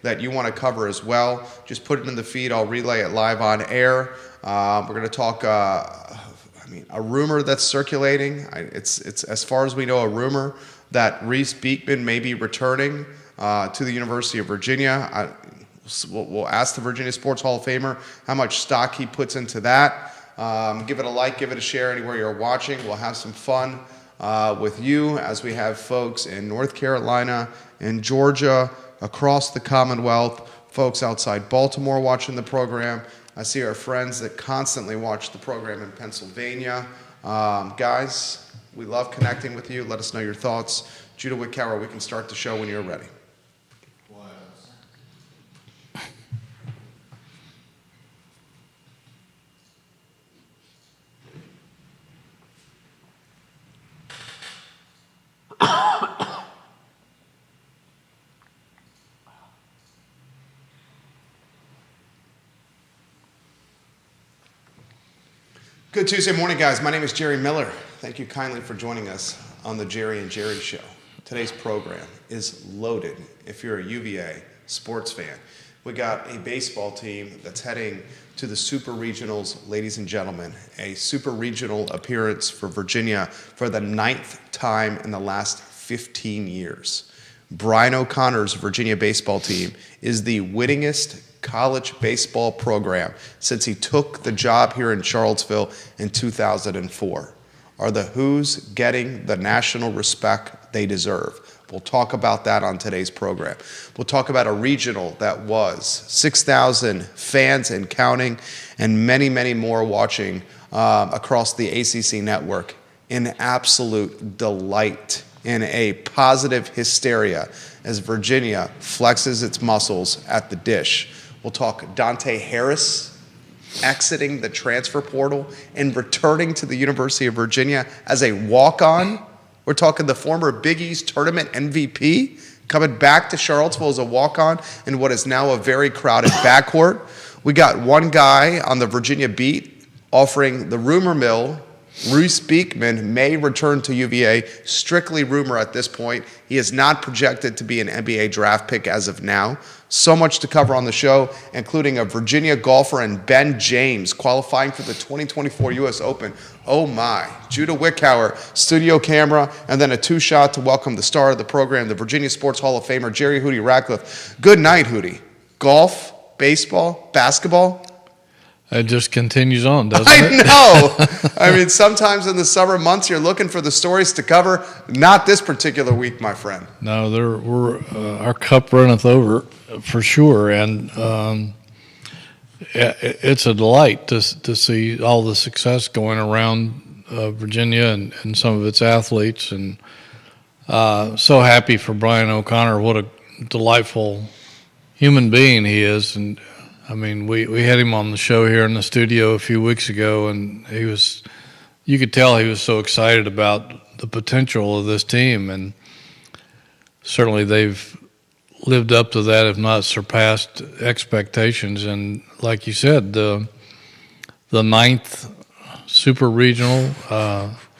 that you want to cover as well, just put it in the feed. I'll relay it live on air. We're going to talk, a rumor that's circulating. It's as far as we know, a rumor that Reese Beekman may be returning to the University of Virginia. We'll ask the Virginia Sports Hall of Famer how much stock he puts into that. Give it a like, give it a share anywhere you're watching. We'll have some fun with you as we have folks in North Carolina, in Georgia, across the Commonwealth, folks outside Baltimore watching the program. I see our friends that constantly watch the program in Pennsylvania. Guys, we love connecting with you. Let us know your thoughts. Judah Wickower, we can start the show when you're ready. Good Tuesday morning, guys. My name is Jerry Miller. Thank you kindly for joining us on the Jerry and Jerry Show. Today's program is loaded if you're a UVA sports fan. We got a baseball team that's heading to the Super Regionals, ladies and gentlemen. A Super Regional appearance for Virginia for the 9th time in the last 15 years. Brian O'Connor's Virginia baseball team is the winningest college baseball program since he took the job here in Charlottesville in 2004. Are the Who's getting the national respect they deserve? We'll talk about that on today's program. We'll talk about a regional that was 6,000 fans and counting, and many, many more watching across the ACC network in absolute delight, in a positive hysteria as Virginia flexes its muscles at the dish. We'll talk Dante Harris exiting the transfer portal and returning to the University of Virginia as a walk-on. We're talking the former Big East tournament MVP coming back to Charlottesville as a walk-on in what is now a very crowded backcourt. We got one guy on the Virginia beat offering the rumor mill. Reese Beekman may return to UVA. Strictly rumor at this point. He is not projected to be an NBA draft pick as of now. So much to cover on the show, including a Virginia golfer and Ben James qualifying for the 2024 U.S. Open. Oh my. Judah Wickower, studio camera, and then a two-shot to welcome the star of the program, the Virginia Sports Hall of Famer, Jerry Hootie Ratcliffe. Good night, Hootie. Golf, baseball, basketball. It just continues on, doesn't it? I know. I mean, sometimes in the summer months, you're looking for the stories to cover. Not this particular week, my friend. No, our cup runneth over for sure, and it's a delight to see all the success going around Virginia and some of its athletes, and so happy for Brian O'Connor. What a delightful human being he is, and I mean, we had him on the show here in the studio a few weeks ago, and you could tell he was so excited about the potential of this team, and certainly they've lived up to that, if not surpassed expectations. And like you said, the 9th Super Regional,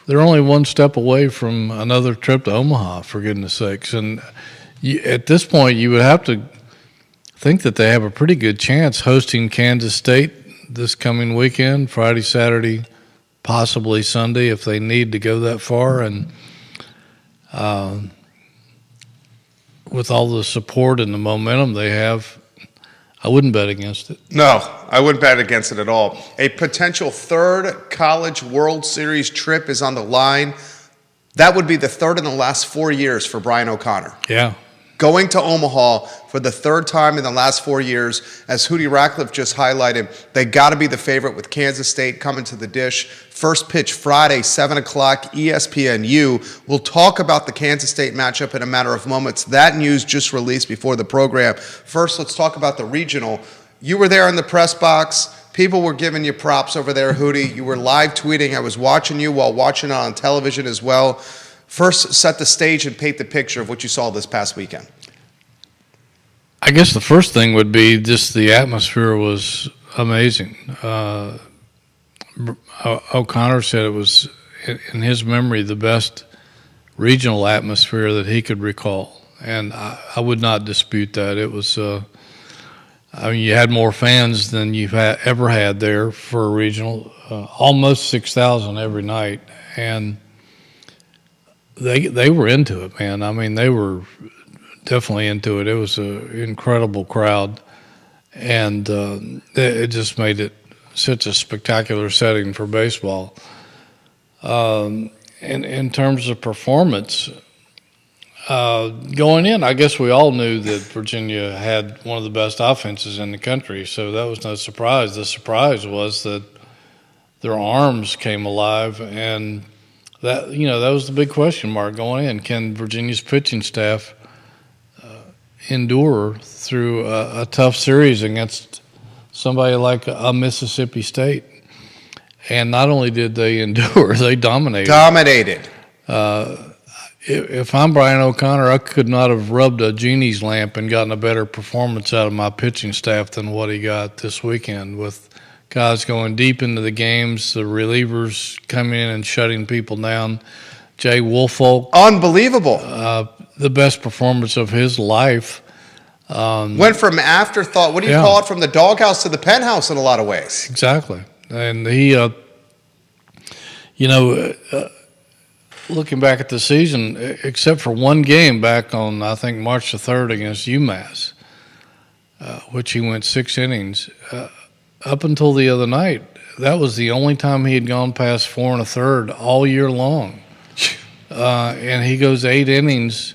they're only one step away from another trip to Omaha, for goodness sakes. And at this point, you would have to think that they have a pretty good chance hosting Kansas State this coming weekend, Friday, Saturday, possibly Sunday if they need to go that far. And with all the support and the momentum they have, I wouldn't bet against it. No, I wouldn't bet against it at all. A potential third College World Series trip is on the line. That would be the third in the last 4 years for Brian O'Connor. Yeah. Going to Omaha for the third time in the last 4 years. As Hootie Ratcliffe just highlighted, they got to be the favorite with Kansas State coming to the dish. First pitch Friday, 7 o'clock, ESPNU. We'll talk about the Kansas State matchup in a matter of moments. That news just released before the program. First, let's talk about the regional. You were there in the press box. People were giving you props over there, Hootie. You were live tweeting. I was watching you while watching it on television as well. First, set the stage and paint the picture of what you saw this past weekend. I guess the first thing would be just the atmosphere was amazing. O'Connor said it was, in his memory, the best regional atmosphere that he could recall. and I would not dispute that. It was, I mean, you had more fans than you've ever had there for a regional, almost 6,000 every night, and they were into it, man. I mean, they were definitely into it. It was an incredible crowd, and it just made it such a spectacular setting for baseball. In terms of performance, going in, I guess we all knew that Virginia had one of the best offenses in the country, so that was no surprise. The surprise was that their arms came alive, and that was the big question mark going in. Can Virginia's pitching staff endure through a tough series against somebody like a Mississippi State? And not only did they endure, they dominated. If I'm Brian O'Connor, I could not have rubbed a genie's lamp and gotten a better performance out of my pitching staff than what he got this weekend, with guys going deep into the games, the relievers coming in and shutting people down. Jay Woolfolk. Unbelievable. The best performance of his life. Went from afterthought, what do you call it, from the doghouse to the penthouse in a lot of ways. Exactly. And he, looking back at the season, except for one game back on, I think, March the 3rd against UMass, which he went 6 innings, up until the other night, that was the only time he had gone past 4 1/3 all year long. And he goes 8 innings.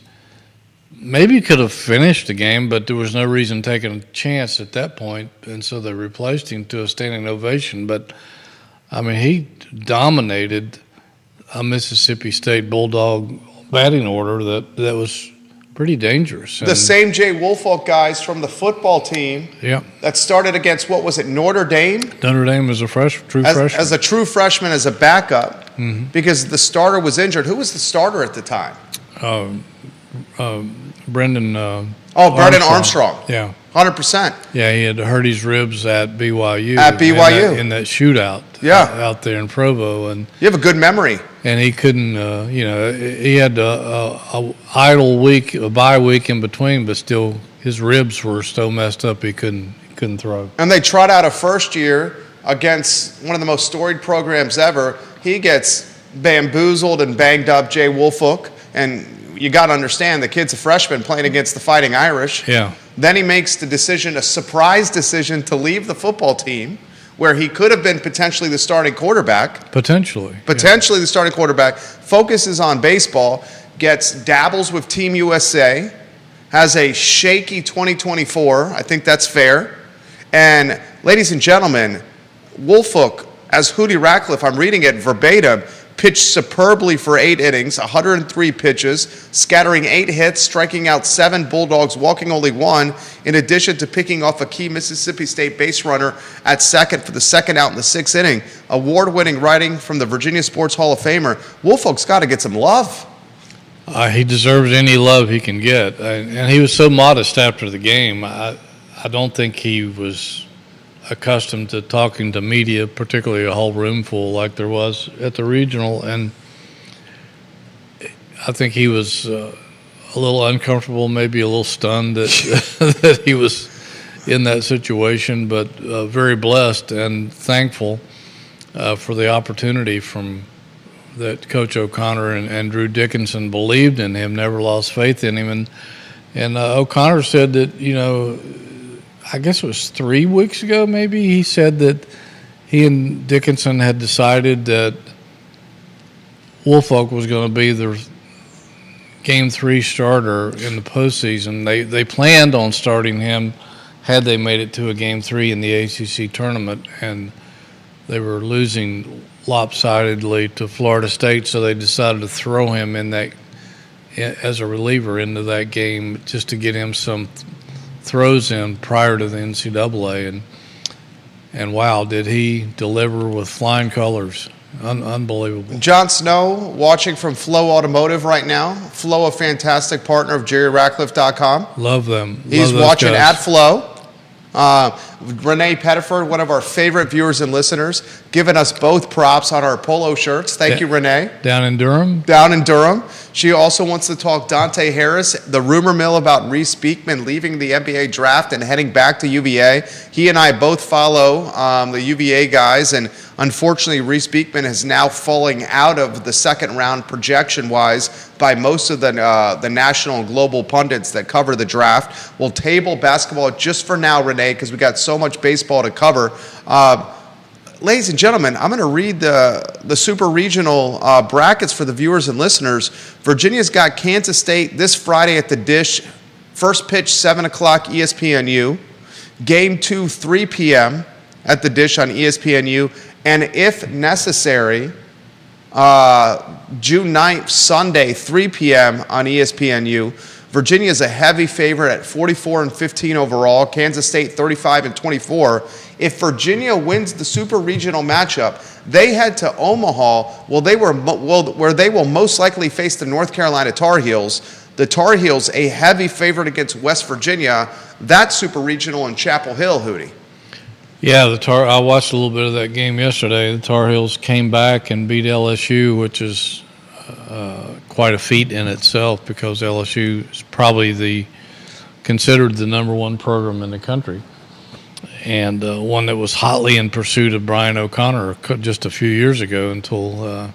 Maybe he could have finished the game, but there was no reason taking a chance at that point, and so they replaced him to a standing ovation. But, I mean, he dominated a Mississippi State Bulldog batting order that was pretty dangerous. The same Jay Woolfolk guys from the football team that started against, what was it, Notre Dame? Notre Dame as a freshman. As a true freshman, as a backup, because the starter was injured. Who was the starter at the time? Brendan Brendan Armstrong. Yeah. 100%. Yeah, he had hurt his ribs at BYU. In that shootout. Out there in Provo. And you have a good memory. And he couldn't, he had a idle week, a bye week in between, but still his ribs were so messed up he couldn't throw. And they trot out a first year against one of the most storied programs ever. He gets bamboozled and banged up, Jay Woolfolk, and you got to understand the kid's a freshman playing against the Fighting Irish. Yeah. Then he makes the decision, a surprise decision, to leave the football team, where he could have been potentially the starting quarterback. Potentially the starting quarterback. Focuses on baseball, dabbles with Team USA, has a shaky 2024. I think that's fair. And ladies and gentlemen, Woolfolk, as Hootie Ratcliffe, I'm reading it verbatim, pitched superbly for 8 innings, 103 pitches, scattering 8 hits, striking out 7 Bulldogs, walking only 1, in addition to picking off a key Mississippi State base runner at second for the second out in the 6th inning. Award-winning writing from the Virginia Sports Hall of Famer. Woolfolk's got to get some love. He deserves any love he can get. And he was so modest after the game. I don't think he was accustomed to talking to media, particularly a whole room full like there was at the regional, and I think he was a little uncomfortable, maybe a little stunned that he was in that situation, but very blessed and thankful for the opportunity that Coach O'Connor and Drew Dickinson believed in him, never lost faith in him, and O'Connor said that, I guess it was 3 weeks ago maybe, he said that he and Dickinson had decided that Woolfolk was going to be the Game 3 starter in the postseason. They planned on starting him had they made it to a Game 3 in the ACC tournament, and they were losing lopsidedly to Florida State, so they decided to throw him in that as a reliever into that game just to get him some throws in prior to the NCAA, and wow, did he deliver with flying colors. Unbelievable. John Snow, watching from Flow Automotive right now. Flow, a fantastic partner of JerryRatcliffe.com. Love them. He's watching at Flow. Renee Pettiford, one of our favorite viewers and listeners, giving us both props on our polo shirts. Thank you, Renee. Down in Durham? Down in Durham. She also wants to talk Dante Harris, the rumor mill about Reese Beekman leaving the NBA draft and heading back to UVA. He and I both follow the UVA guys, and unfortunately, Reese Beekman is now falling out of the second round projection-wise by most of the national and global pundits that cover the draft. We'll table basketball just for now, Renee, because we got so much baseball to cover. Ladies and gentlemen, I'm going to read the super regional brackets for the viewers and listeners. Virginia's got Kansas State this Friday at the Dish. First pitch, 7 o'clock ESPNU. Game 2, 3 p.m. at the Dish on ESPNU. And if necessary, June 9th, Sunday, 3 p.m. on ESPNU. Virginia is a heavy favorite at 44-15 overall. Kansas State 35-24. If Virginia wins the super regional matchup, they head to Omaha, where they will most likely face the North Carolina Tar Heels. The Tar Heels, a heavy favorite against West Virginia. That's super regional in Chapel Hill, Hootie. Yeah, I watched a little bit of that game yesterday. The Tar Heels came back and beat LSU, which is quite a feat in itself because LSU is probably considered the number one program in the country, and one that was hotly in pursuit of Brian O'Connor just a few years ago until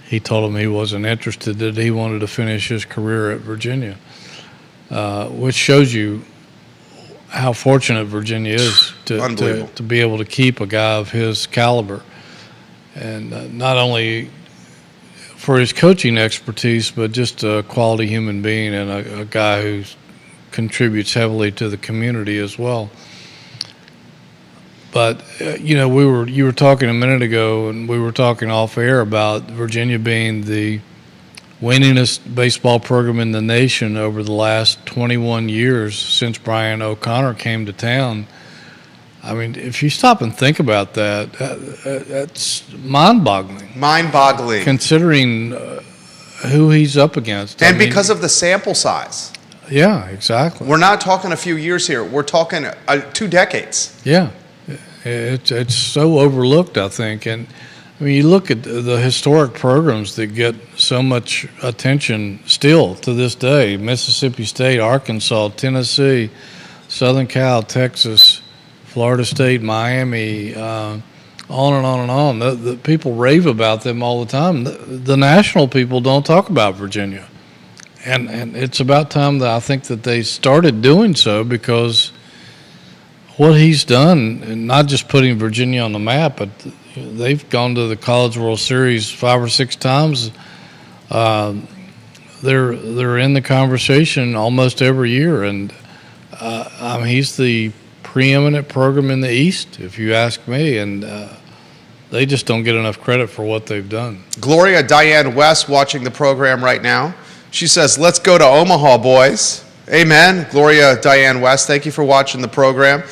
he told him he wasn't interested, that he wanted to finish his career at Virginia, which shows you how fortunate Virginia is to be able to keep a guy of his caliber, and not only for his coaching expertise, but just a quality human being and a guy who contributes heavily to the community as well. But you were talking a minute ago, and we were talking off air about Virginia being the winningest baseball program in the nation over the last 21 years since Brian O'Connor came to town. I mean, if you stop and think about that, that's mind-boggling. Mind-boggling. Considering who he's up against. And because of the sample size. Yeah, exactly. We're not talking a few years here. We're talking 2 decades. Yeah. It's so overlooked, I think. And, I mean, you look at the historic programs that get so much attention still to this day: Mississippi State, Arkansas, Tennessee, Southern Cal, Texas, Florida State, Miami, on and on and on. The people rave about them all the time. The national people don't talk about Virginia. And it's about time that I think that they started doing so, because what he's done, and not just putting Virginia on the map, but they've gone to the College World Series 5 or 6 times. They're in the conversation almost every year, and he's the preeminent program in the East, if you ask me, and they just don't get enough credit for what they've done. Gloria Diane West watching the program right now. She says, "Let's go to Omaha, boys." Amen. Gloria Diane West, thank you for watching the program.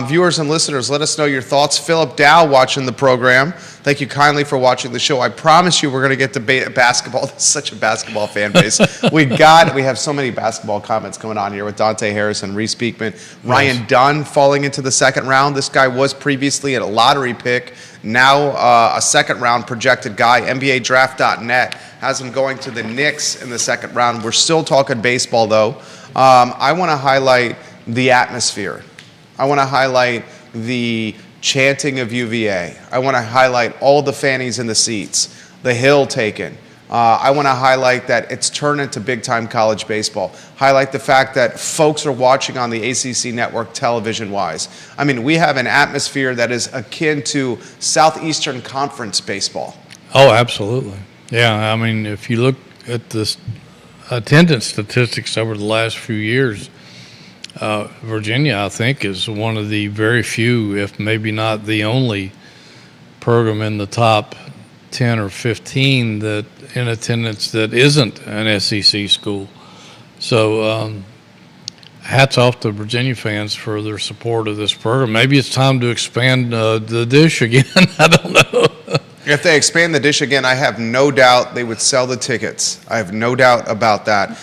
Viewers and listeners, let us know your thoughts. Philip Dow watching the program. Thank you kindly for watching the show. I promise you we're going to get to basketball. This is such a basketball fan base. We have so many basketball comments going on here with Dante Harris and Reese Beekman. Ryan Dunn falling into the second round. This guy was previously a lottery pick, now a second round projected guy. NBADraft.net has him going to the Knicks in the second round. We're still talking baseball, though. I want to highlight the atmosphere. I want to highlight the chanting of UVA. I want to highlight all the fannies in the seats, the hill taken. I want to highlight that it's turned into big-time college baseball. Highlight the fact that folks are watching on the ACC network television-wise. I mean, we have an atmosphere that is akin to Southeastern Conference baseball. Oh, absolutely. Yeah, I mean, if you look at the attendance statistics over the last few years, Virginia, I think, is one of the very few, if maybe not the only, program in the top 10 or 15 that in attendance that isn't an SEC school. So hats off to Virginia fans for their support of this program. Maybe it's time to expand the Dish again. I don't know. If they expand the Dish again, I have no doubt they would sell the tickets. I have no doubt about that.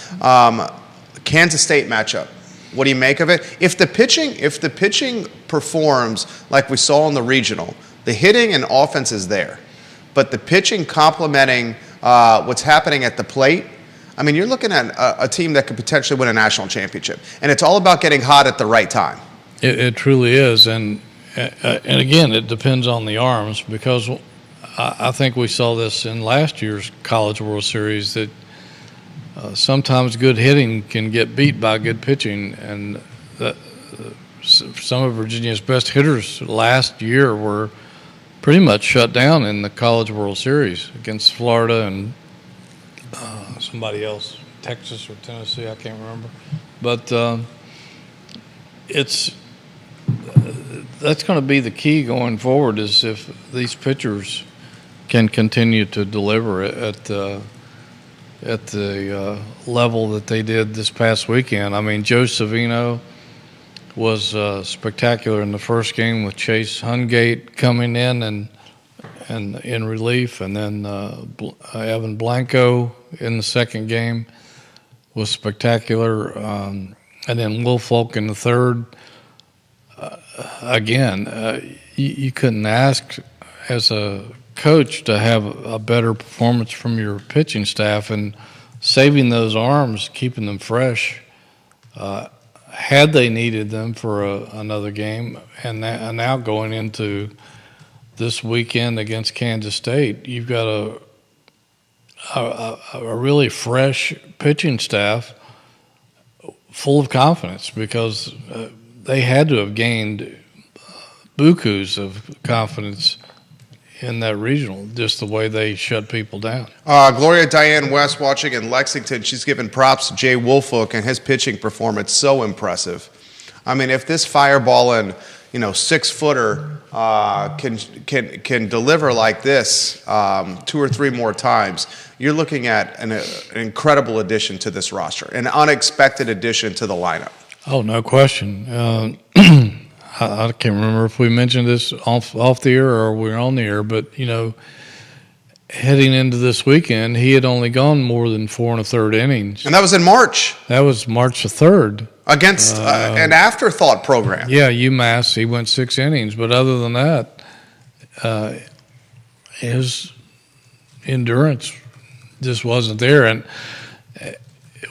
Kansas State matchup. What do you make of it? If the pitching performs like we saw in the regional, the hitting and offense is there, but the pitching complementing what's happening at the plate, I mean, you're looking at a team that could potentially win a national championship, and it's all about getting hot at the right time. It truly is, and again, it depends on the arms, because I think we saw this in last year's College World Series that sometimes good hitting can get beat by good pitching, and some of Virginia's best hitters last year were pretty much shut down in the College World Series against Florida and somebody else, Texas or Tennessee, I can't remember. But that's going to be the key going forward, is if these pitchers can continue to deliver at the level that they did this past weekend. I mean, Joe Savino was spectacular in the first game with Chase Hungate coming in and in relief, and then Evan Blanco in the second game was spectacular, and then Will Folk in the third. Again, you couldn't ask as a coach to have a better performance from your pitching staff, and saving those arms, keeping them fresh, had they needed them for another game. And now going into this weekend against Kansas State, you've got a really fresh pitching staff full of confidence, because they had to have gained bukus of confidence in that regional, just the way they shut people down. Gloria Diane West watching in Lexington, she's given props to Jay Woolfolk and his pitching performance. So impressive. I mean, if this fireballing, 6-footer can deliver like this 2 or 3 more times, you're looking at an incredible addition to this roster, an unexpected addition to the lineup. Oh, no question. I can't remember if we mentioned this off the air or we're on the air, but, heading into this weekend, he had only gone more than 4 1/3 innings. And that was in March. That was March the 3rd. Against an afterthought program. Yeah, UMass, he went 6 innings. But other than that, his endurance just wasn't there. And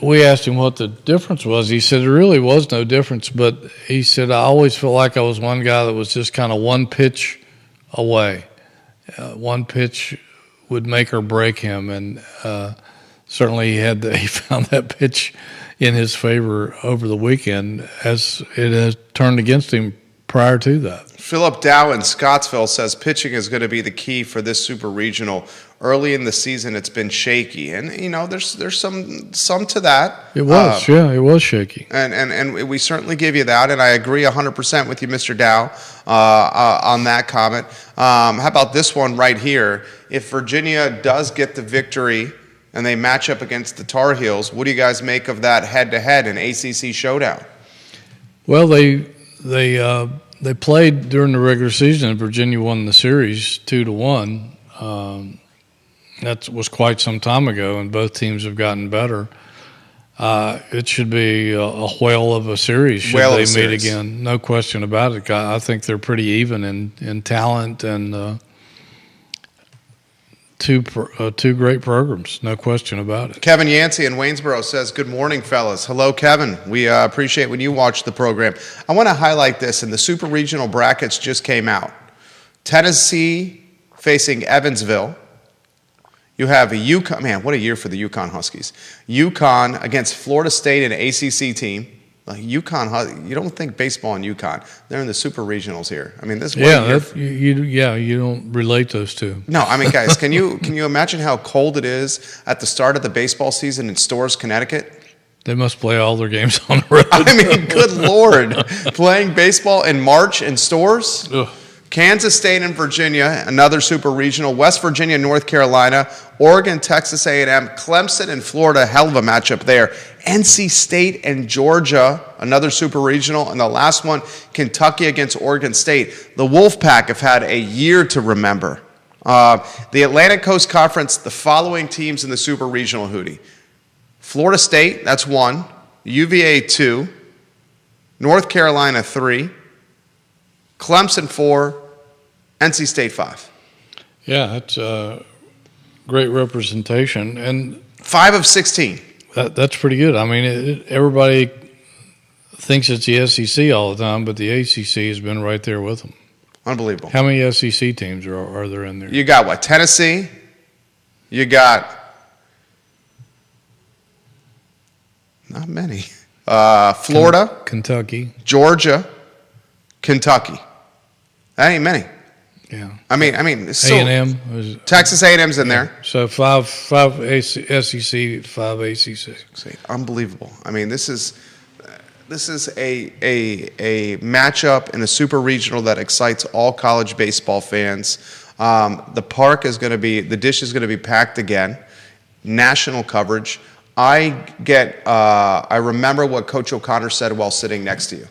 we asked him what the difference was. He said there really was no difference, but he said, I always felt like I was one guy that was just kind of one pitch away. One pitch would make or break him, and certainly he found that pitch in his favor over the weekend, as it has turned against him prior to that. Philip Dow in Scottsville says pitching is going to be the key for this super regional. Early in the season, it's been shaky, and there's some to that. It was, it was shaky, and we certainly give you that, and I agree 100% with you, Mr. Dow, on that comment. How about this one right here? If Virginia does get the victory and they match up against the Tar Heels, what do you guys make of that head-to-head in ACC showdown? Well, they played during the regular season, and Virginia won the series 2-1. That was quite some time ago, and both teams have gotten better. It should be a whale of a series should they meet again. No question about it. I think they're pretty even in talent, and two great programs. No question about it. Kevin Yancey in Waynesboro says, good morning, fellas. Hello, Kevin. We appreciate when you watch the program. I want to highlight this, and the super regional brackets just came out. Tennessee facing Evansville. You have a UConn. Man, what a year for the UConn Huskies. UConn against Florida State, an ACC team. Like UConn, you don't think baseball and UConn. They're in the super regionals here. I mean, this. You don't relate those two. No, I mean, guys, can you imagine how cold it is at the start of the baseball season in Storrs, Connecticut? They must play all their games on the road. I mean, good Lord, playing baseball in March in Storrs. Ugh. Kansas State and Virginia, another super regional. West Virginia, North Carolina, Oregon, Texas A&M, Clemson, and Florida, hell of a matchup there. NC State and Georgia, another super regional. And the last one, Kentucky against Oregon State. The Wolfpack have had a year to remember. The Atlantic Coast Conference, the following teams in the super regional, Hootie. Florida State, that's 1. UVA, 2. North Carolina 3, Clemson 4, NC State 5. Yeah, that's great representation, and 5 of 16. that's pretty good. I mean, everybody thinks it's the SEC all the time, but the ACC has been right there with them. Unbelievable. How many SEC teams are there in there? You got what? Tennessee. You got not many. Florida, Kentucky. Georgia, Kentucky. That ain't many. Yeah. I mean, still, A&M. Texas A&M's in there. So five SEC, 5 ACC. See, unbelievable. I mean, this is a matchup in a super regional that excites all college baseball fans. The dish is going to be packed again. National coverage. I remember what Coach O'Connor said while sitting next to you.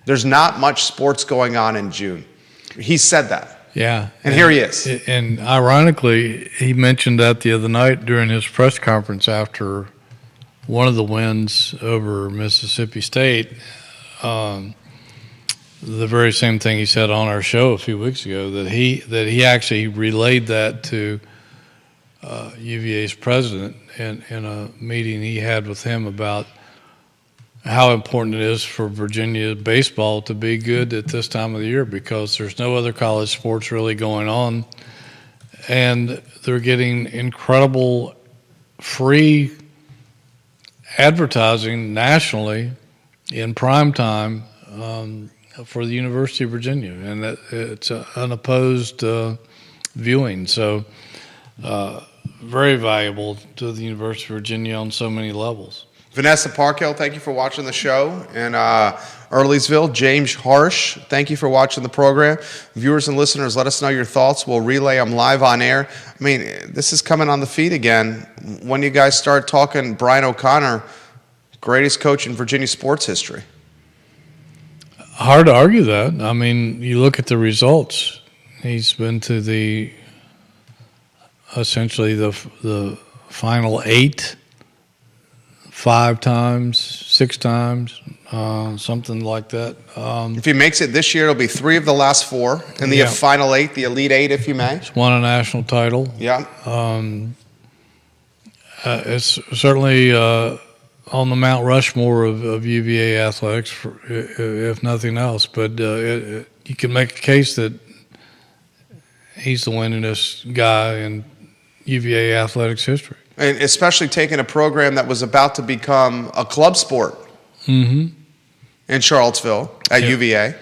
There's not much sports going on in June. He said that. Yeah. And here he is. And ironically, he mentioned that the other night during his press conference after one of the wins over Mississippi State. The very same thing he said on our show a few weeks ago, that he actually relayed that to UVA's president in a meeting he had with him about how important it is for Virginia baseball to be good at this time of the year, because there's no other college sports really going on, and they're getting incredible free advertising nationally in prime time for the University of Virginia, and that it's unopposed viewing. So very valuable to the University of Virginia on so many levels. Vanessa Parkhill, thank you for watching the show. And Earlysville, James Harsh, thank you for watching the program. Viewers and listeners, let us know your thoughts. We'll relay them live on air. I mean, this is coming on the feed again. When you guys start talking Brian O'Connor, greatest coach in Virginia sports history. Hard to argue that. I mean, you look at the results. He's been to essentially the final 8, 5 times, 6 times, something like that. If he makes it this year, it'll be 3 of the last 4 in the final 8, the Elite 8, if you may. He's won a national title. Yeah. It's certainly on the Mount Rushmore of UVA athletics, if nothing else. But you can make a case that he's the winningest guy in UVA athletics history. And especially taking a program that was about to become a club sport in Charlottesville at UVA.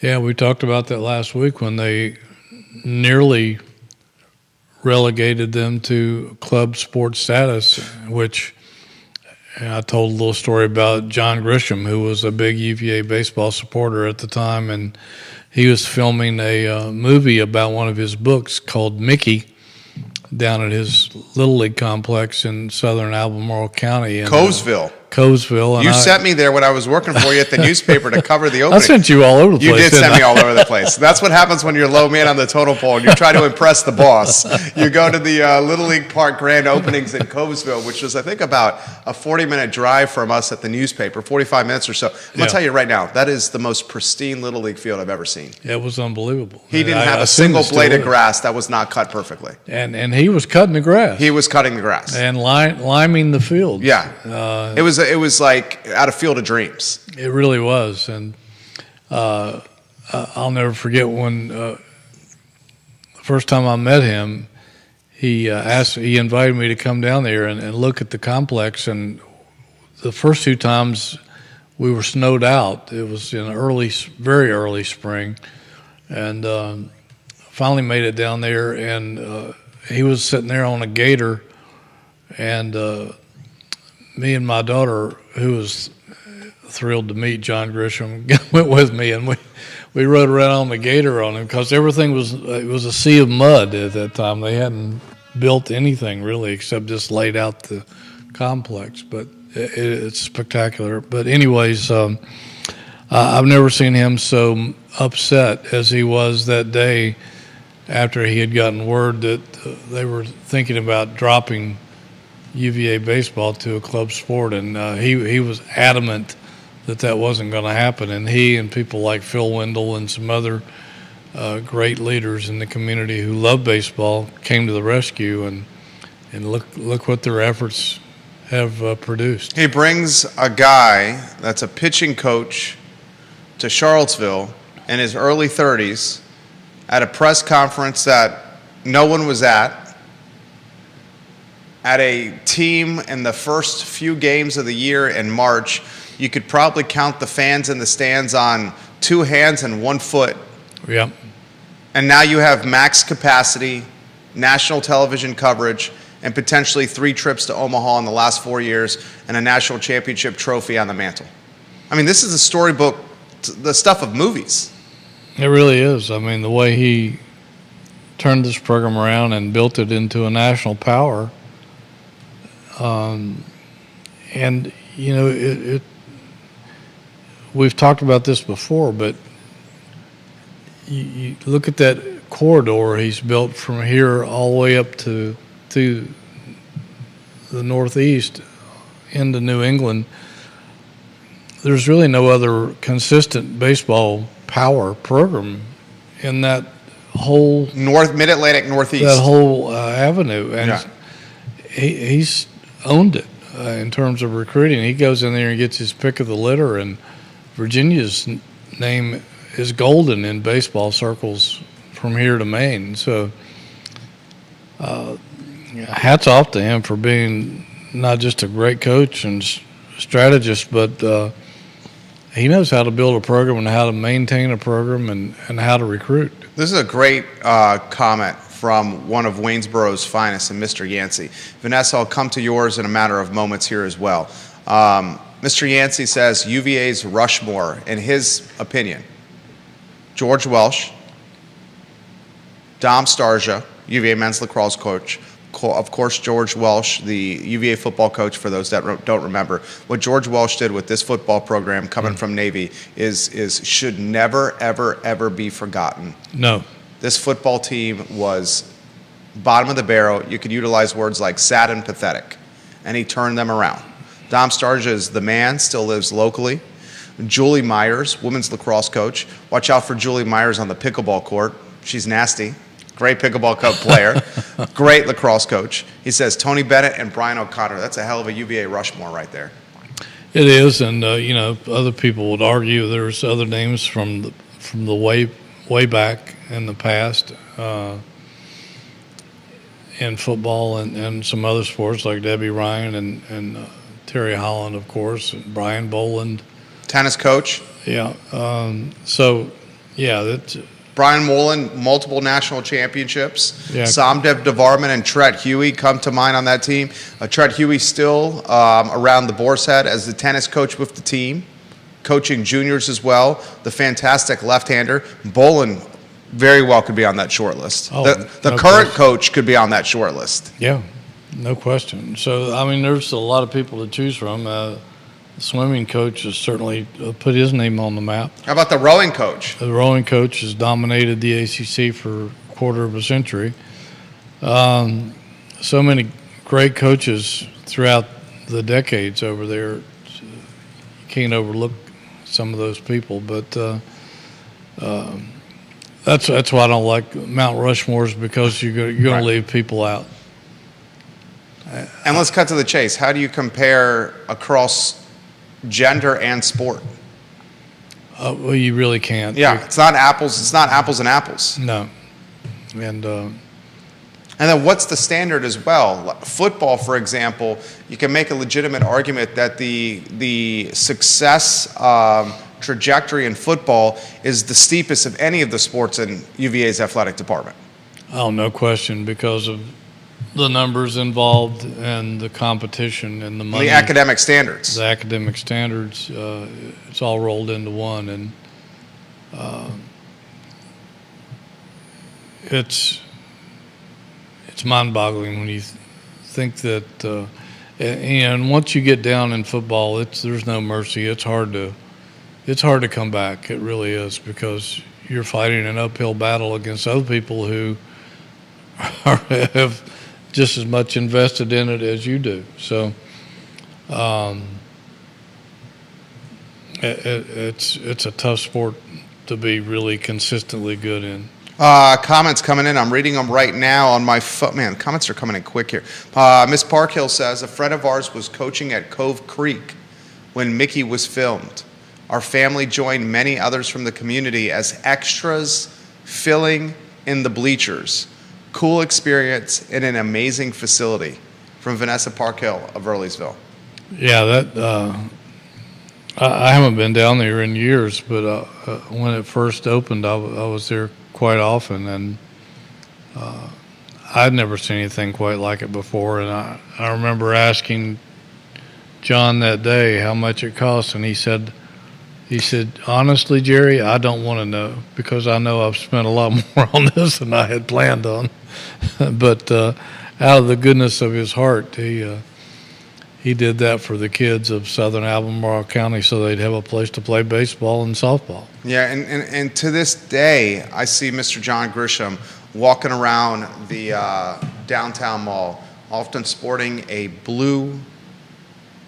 Yeah, we talked about that last week when they nearly relegated them to club sport status, which I told a little story about John Grisham, who was a big UVA baseball supporter at the time, and he was filming a movie about one of his books called Mickey down at his Little League complex in southern Albemarle County. Covesville. And you sent me there when I was working for you at the newspaper to cover the opening. I sent you all over the place. You did send me all over the place. That's what happens when you're low man on the total pole and you try to impress the boss. You go to the Little League Park grand openings in Covesville, which was, I think, about a 40-minute drive from us at the newspaper, 45 minutes or so. I'm going to tell you right now, that is the most pristine Little League field I've ever seen. It was unbelievable. He didn't have a single blade of grass that was not cut perfectly. And he was cutting the grass. He was cutting the grass. And liming the field. Yeah. It was like out of Field of Dreams. It really was. And I'll never forget when the first time I met him, he invited me to come down there and look at the complex. And the first 2 times we were snowed out. It was in very early spring. And finally made it down there, and he was sitting there on a gator, and me and my daughter, who was thrilled to meet John Grisham, went with me, and we rode around on the gator on him because everything was a sea of mud at that time. They hadn't built anything really except just laid out the complex, but it's spectacular. But anyways, I've never seen him so upset as he was that day after he had gotten word that they were thinking about dropping UVA baseball to a club sport, and he was adamant that wasn't going to happen. And he and people like Phil Wendell and some other great leaders in the community who love baseball came to the rescue, and look what their efforts have produced. He brings a guy that's a pitching coach to Charlottesville in his early 30s at a press conference that no one was at a team in the first few games of the year in March. You could probably count the fans in the stands on 2 hands and 1 foot. Yep. And now you have max capacity, national television coverage, and potentially 3 trips to Omaha in the last 4 years, and a national championship trophy on the mantle. I mean, this is a storybook, the stuff of movies. It really is. I mean, the way he turned this program around and built it into a national power. And, you know, we've talked about this before, but you look at that corridor he's built from here all the way up to the Northeast into New England. There's really no other consistent baseball power program in that whole Mid-Atlantic Northeast. That whole avenue, and yeah. He's owned it in terms of recruiting. He goes in there and gets his pick of the litter, and Virginia's name is golden in baseball circles from here to Maine. So hats off to him for being not just a great coach and strategist, but he knows how to build a program and how to maintain a program and how to recruit. This is a great comment from one of Waynesboro's finest, and Mr. Yancey. Vanessa, I'll come to yours in a matter of moments here as well. Mr. Yancey says UVA's Rushmore, in his opinion: George Welsh, Dom Starsia, UVA men's lacrosse coach, of course George Welsh, the UVA football coach, for those that don't remember. What George Welsh did with this football program coming from Navy is should never, ever, ever be forgotten. No. This football team was bottom of the barrel. You could utilize words like sad and pathetic, and he turned them around. Dom Starsia is the man, still lives locally. Julie Myers, women's lacrosse coach. Watch out for Julie Myers on the pickleball court. She's nasty. Great pickleball player. Great lacrosse coach. He says Tony Bennett and Brian O'Connor. That's a hell of a UVA Rushmore right there. It is, and you know, other people would argue there's other names from the way back in the past in football and some other sports like Debbie Ryan and Terry Holland, of course, and Brian Boland. Tennis coach. Yeah. So, yeah, that's. Brian Mullen, multiple national championships. Yeah. Somdev Devarman and Tret Huey come to mind on that team. Tret Huey still around the Boar's Head as the tennis coach with the team, coaching juniors as well. The fantastic left-hander. Boland very well could be on that short list. Oh, the no current question. coach could be on that short list. Yeah, no question. So, I mean, there's a lot of people to choose from. The swimming coach has certainly put his name on the map. How about the rowing coach? The rowing coach has dominated the ACC for a quarter of a century. So many great coaches throughout the decades over there. You can't overlook some of those people, but that's why I don't like Mount Rushmore's, because you're going to leave people out. And let's cut to the chase. How do you compare across gender and sport? Well, you really can't. Yeah, it's not apples. It's not apples and apples. No. And then what's the standard as well? Football, for example, you can make a legitimate argument that the success trajectory in football is the steepest of any of the sports in UVA's athletic department. oh, no question, because of the numbers involved and the competition and the money. The academic standards. The academic standards, it's all rolled into one, and it's mind-boggling when you think that. And once you get down in football, there's no mercy. It's hard to come back. It really is, because you're fighting an uphill battle against other people who have just as much invested in it as you do. So It's a tough sport to be really consistently good in. Comments coming in. I'm reading them right now on my phone. Man, comments are coming in quick here. Miss Parkhill says, a friend of ours was coaching at Cove Creek when Mickey was filmed. Our family joined many others from the community as extras filling in the bleachers. Cool experience in an amazing facility. From Vanessa Parkhill of Earlysville. Yeah, that I haven't been down there in years, but when it first opened, I was there quite often, and I'd never seen anything quite like it before. And I remember asking John that day how much it cost, and he said, honestly, Jerry, I don't want to know, because I know I've spent a lot more on this than I had planned on. But out of the goodness of his heart, he did that for the kids of Southern Albemarle County so they'd have a place to play baseball and softball. Yeah, and to this day, I see Mr. John Grisham walking around the downtown mall, often sporting a blue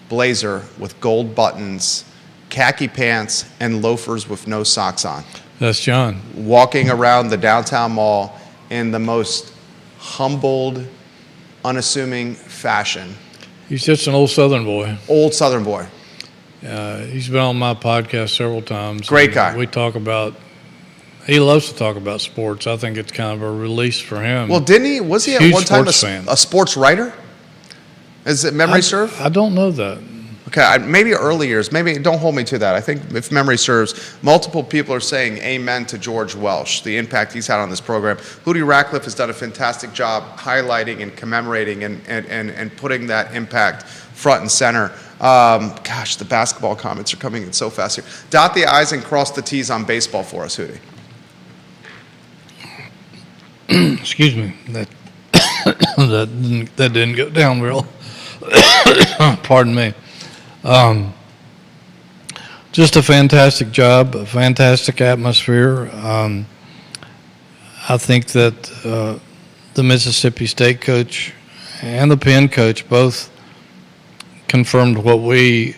blazer with gold buttons, khaki pants, and loafers with no socks on. That's John. Walking around the downtown mall in the most humbled, unassuming fashion. He's just an old Southern boy. Old Southern boy. He's been on my podcast several times. Great guy. We talk about, he loves to talk about sports. I think it's kind of a release for him. Well, was he at one time a sports writer? Is it memory serve? I don't know that. Okay, maybe early years. Maybe don't hold me to that. I think if memory serves, multiple people are saying amen to George Welsh, the impact he's had on this program. Hootie Ratcliffe has done a fantastic job highlighting and commemorating and putting that impact front and center. Gosh, the basketball comments are coming in so fast here. Dot the I's and cross the T's on baseball for us, Hootie. Excuse me. That didn't go down real. Pardon me. Just a fantastic job, a fantastic atmosphere. I think that the Mississippi State coach and the Penn coach both confirmed what we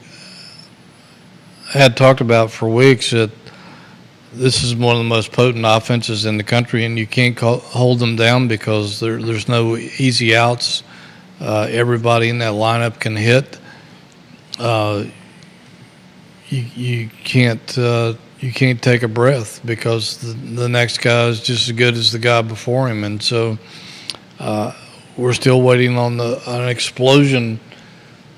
had talked about for weeks, that this is one of the most potent offenses in the country, and you can't hold them down because there's no easy outs. Everybody in that lineup can hit. You can't take a breath because the next guy is just as good as the guy before him, and so we're still waiting on an explosion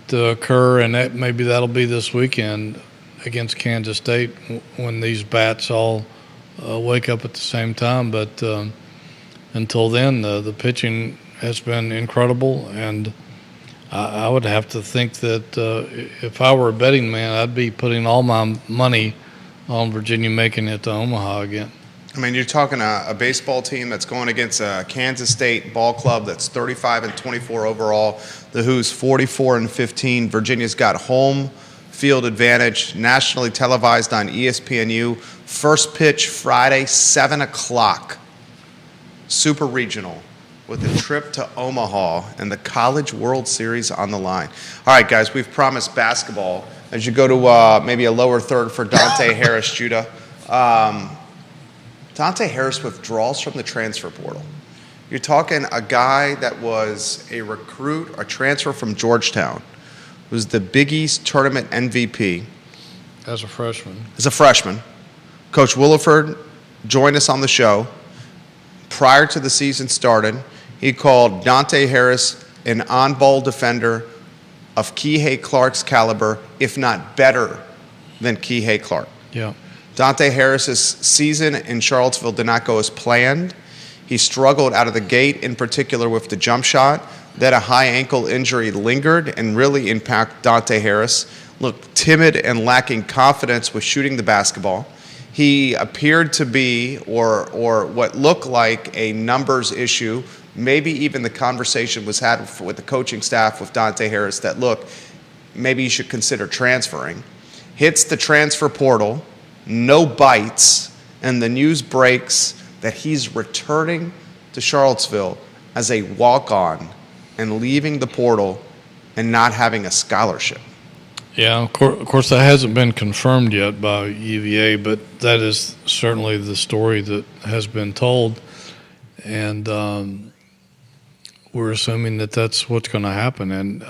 to occur, and maybe that'll be this weekend against Kansas State when these bats all wake up at the same time. But until then, the pitching has been incredible, and I would have to think that if I were a betting man, I'd be putting all my money on Virginia making it to Omaha again. I mean, you're talking a baseball team that's going against a Kansas State ball club that's 35-24 overall. The Who's 44-15. Virginia's got home field advantage, nationally televised on ESPNU. First pitch Friday, 7 o'clock. Super regional, with a trip to Omaha and the College World Series on the line. All right, guys, we've promised basketball. As you go to maybe a lower third for Dante Harris, Judah. Dante Harris withdraws from the transfer portal. You're talking a guy that was a recruit, a transfer from Georgetown, was the Big East tournament MVP. As a freshman. Coach Williford joined us on the show. Prior to the season started, he called Dante Harris an on-ball defender of Kihei Clark's caliber, if not better than Kihei Clark. Yeah. Dante Harris's season in Charlottesville did not go as planned. He struggled out of the gate, in particular with the jump shot. Then a high ankle injury lingered and really impacted Dante Harris. Looked timid and lacking confidence with shooting the basketball. He appeared to be, or what looked like, a numbers issue. Maybe even the conversation was had with the coaching staff with Dante Harris that, look, maybe you should consider transferring. Hits the transfer portal, no bites, and the news breaks that he's returning to Charlottesville as a walk-on and leaving the portal and not having a scholarship. Yeah, of course, that hasn't been confirmed yet by UVA, but that is certainly the story that has been told, and we're assuming that that's what's going to happen. And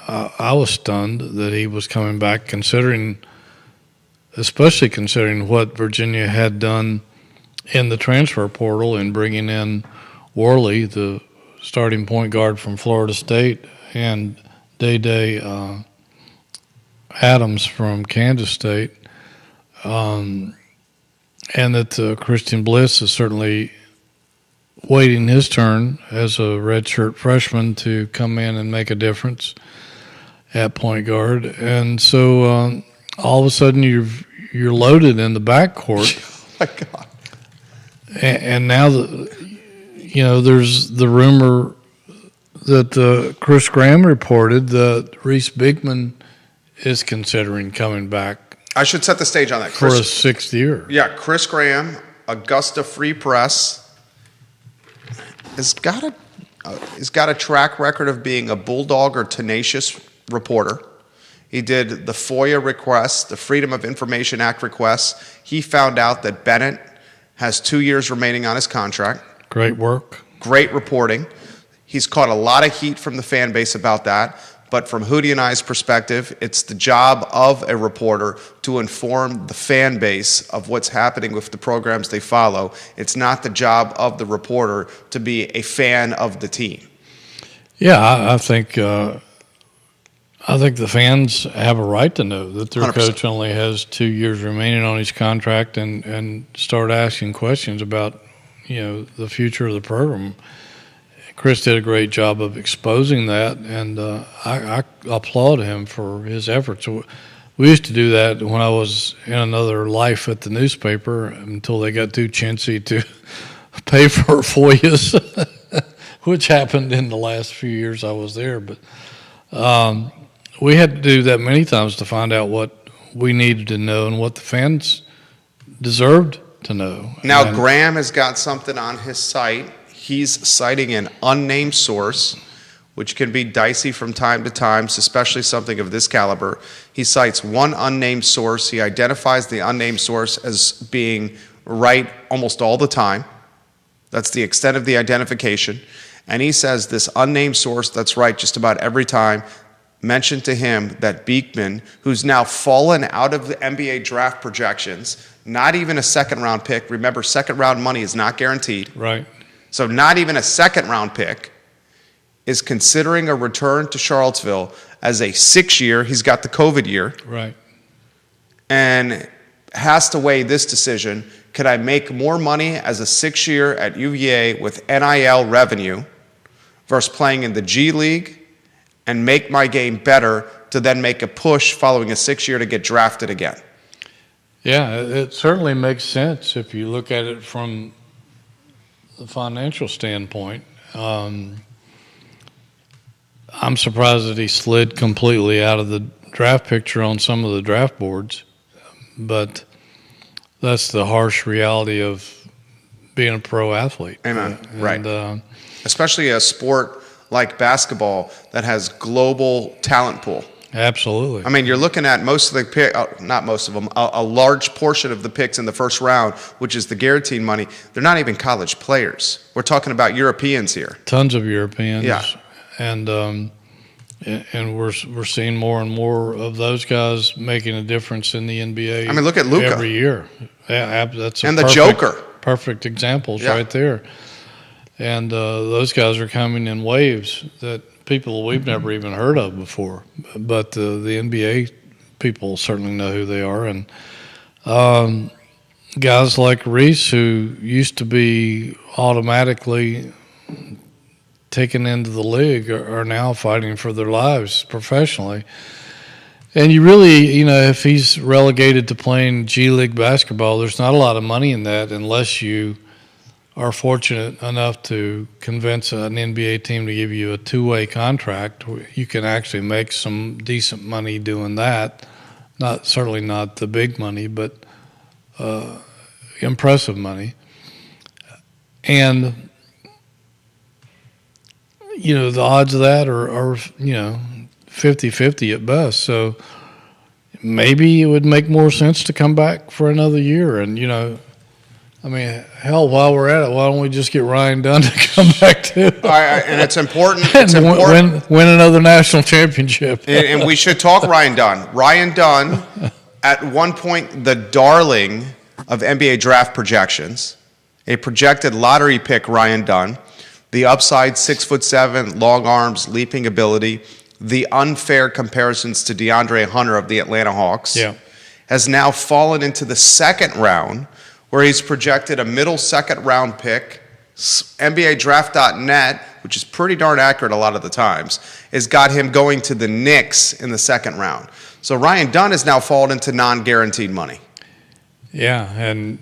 I was stunned that he was coming back, especially considering what Virginia had done in the transfer portal and bringing in Worley, the starting point guard from Florida State, and Day Adams from Kansas State, and that Christian Bliss is certainly waiting his turn as a redshirt freshman to come in and make a difference at point guard. And so all of a sudden you're loaded in the backcourt. Oh my God. And now there's the rumor that Chris Graham reported that Reese Bigman is considering coming back I should set the stage on that. for a sixth year. Yeah, Chris Graham, Augusta Free Press, has got a track record of being a bulldog or tenacious reporter. He did the FOIA requests, the Freedom of Information Act requests. He found out that Bennett has 2 years remaining on his contract. Great work. Great reporting. He's caught a lot of heat from the fan base about that. But from Hootie and I's perspective, it's the job of a reporter to inform the fan base of what's happening with the programs they follow. It's not the job of the reporter to be a fan of the team. Yeah, I think the fans have a right to know that their 100%. coach only has 2 years remaining on his contract and start asking questions about the future of the program. Chris did a great job of exposing that, and I applaud him for his efforts. We used to do that when I was in another life at the newspaper until they got too chintzy to pay for FOIAs, which happened in the last few years I was there. But we had to do that many times to find out what we needed to know and what the fans deserved to know. Now, And Graham has got something on his site. He's citing an unnamed source, which can be dicey from time to time, especially something of this caliber. He cites one unnamed source. He identifies the unnamed source as being right almost all the time. That's the extent of the identification. And he says this unnamed source that's right just about every time mentioned to him that Beekman, who's now fallen out of the NBA draft projections, not even a second-round pick. Remember, second-round money is not guaranteed. right. So not even a second-round pick is considering a return to Charlottesville as a 6-year. He's got the COVID year. Right. And has to weigh this decision. Could I make more money as a 6-year at UVA with NIL revenue versus playing in the G League and make my game better to then make a push following a 6-year to get drafted again? Yeah, it certainly makes sense if you look at it from the financial standpoint. I'm surprised that he slid completely out of the draft picture on some of the draft boards, but that's the harsh reality of being a pro athlete. Amen. And, Right. Especially a sport like basketball that has global talent pool. Absolutely. I mean, you're looking at most of the pick, not most of them, a large portion of the picks in the first round, which is the guaranteed money. They're not even college players. We're talking about Europeans here. Tons of Europeans. Yeah. And we're seeing more and more of those guys making a difference in the NBA. I mean, look at Luka. every year. Yeah, that's And the Joker. Perfect examples Yeah. right there. And those guys are coming in waves that people we've never even heard of before. But the NBA people certainly know who they are. And guys like Reese, who used to be automatically taken into the league, are now fighting for their lives professionally. And you really, if he's relegated to playing G League basketball, there's not a lot of money in that unless you are fortunate enough to convince an NBA team to give you a two-way contract. You can actually make some decent money doing that. Certainly not the big money, but impressive money. And the odds of that are 50-50 at best. So maybe it would make more sense to come back for another year. And, I mean, hell, while we're at it, why don't we just get Ryan Dunn to come back too? And it's important. And win another national championship. And we should talk Ryan Dunn. Ryan Dunn, at one point, the darling of NBA draft projections, a projected lottery pick, Ryan Dunn, the upside 6'7", long arms, leaping ability, the unfair comparisons to DeAndre Hunter of the Atlanta Hawks, has now fallen into the second round, where he's projected a middle second round pick. NBADraft.net, which is pretty darn accurate a lot of the times, has got him going to the Knicks in the second round. So Ryan Dunn has now fallen into non-guaranteed money. Yeah, and,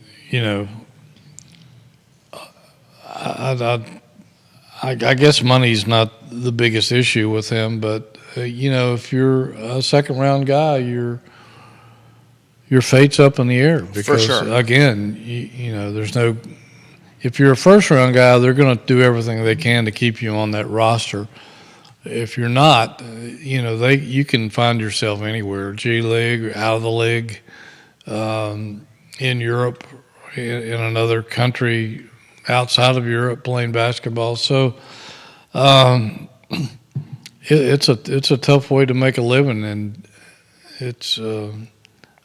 I guess money's not the biggest issue with him, but, if you're a second round guy, your fate's up in the air because, for sure. Again, there's no – if you're a first-round guy, they're going to do everything they can to keep you on that roster. If you're not, you can find yourself anywhere, G League, out of the league, in Europe, in another country outside of Europe playing basketball. So it's a tough way to make a living, and it's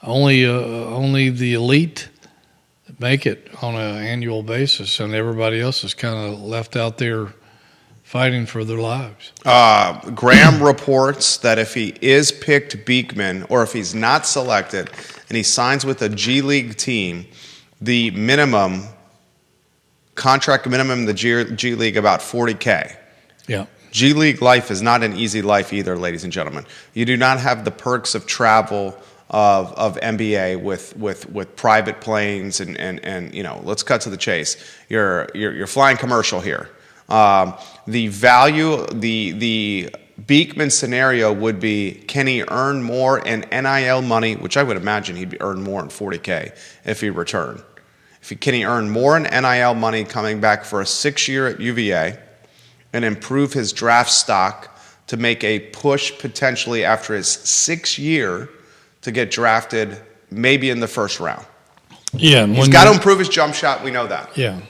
only the elite make it on an annual basis, and everybody else is kind of left out there fighting for their lives. Graham reports that if he is picked Beekman, or if he's not selected and he signs with a G League team, the contract minimum in the G League about $40K. Yeah. G League life is not an easy life either, ladies and gentlemen. You do not have the perks of travel of NBA with private planes and let's cut to the chase. You're flying commercial here. The value, the Beekman scenario would be, can he earn more in NIL money, which I would imagine he'd earn more in $40K if he returned. Can he earn more in NIL money coming back for a 6-year at UVA and improve his draft stock to make a push potentially after his 6th year to get drafted maybe in the first round? Yeah. He's got to improve his jump shot. We know that. Yeah.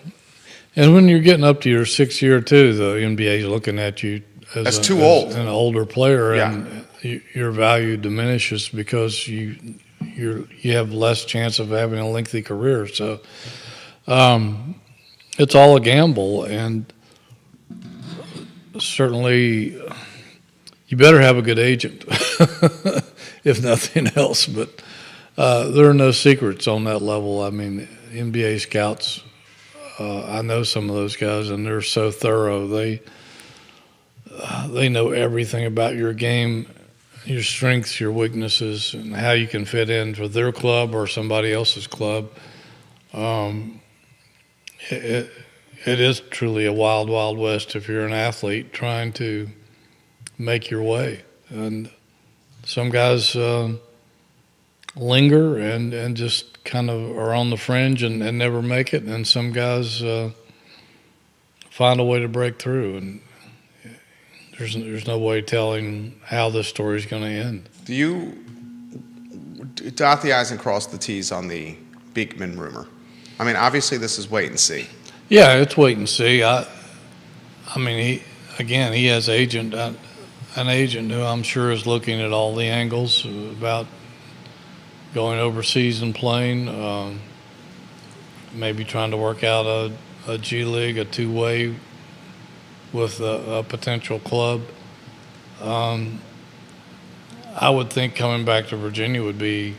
And when you're getting up to your 6th year too, the NBA is looking at you as too old, as an older player, yeah. And your value diminishes because you have less chance of having a lengthy career. So it's all a gamble, and certainly you better have a good agent, if nothing else. But there are no secrets on that level. I mean, NBA scouts, I know some of those guys, and they're so thorough. They know everything about your game, your strengths, your weaknesses, and how you can fit in for their club or somebody else's club. It is truly a wild, wild west if you're an athlete trying to make your way. And some guys linger and just kind of are on the fringe and never make it, and some guys find a way to break through. And there's no way telling how this story is going to end. Do you dot the I's and cross the T's on the Beekman rumor? I mean, obviously this is wait and see. Yeah, it's wait and see. I mean, he has an agent who I'm sure is looking at all the angles about going overseas and playing, maybe trying to work out a G League, a two-way with a potential club. I would think coming back to Virginia would be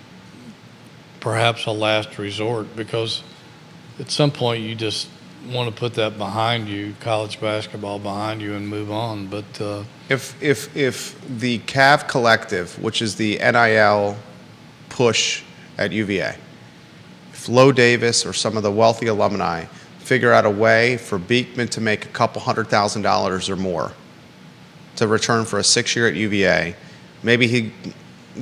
perhaps a last resort, because at some point you just want to put that behind you, college basketball behind you, and move on. But if the Cav Collective, which is the NIL push at UVA, if Lo Davis or some of the wealthy alumni figure out a way for Beekman to make a couple $100,000 or more to return for a 6-year at UVA, maybe he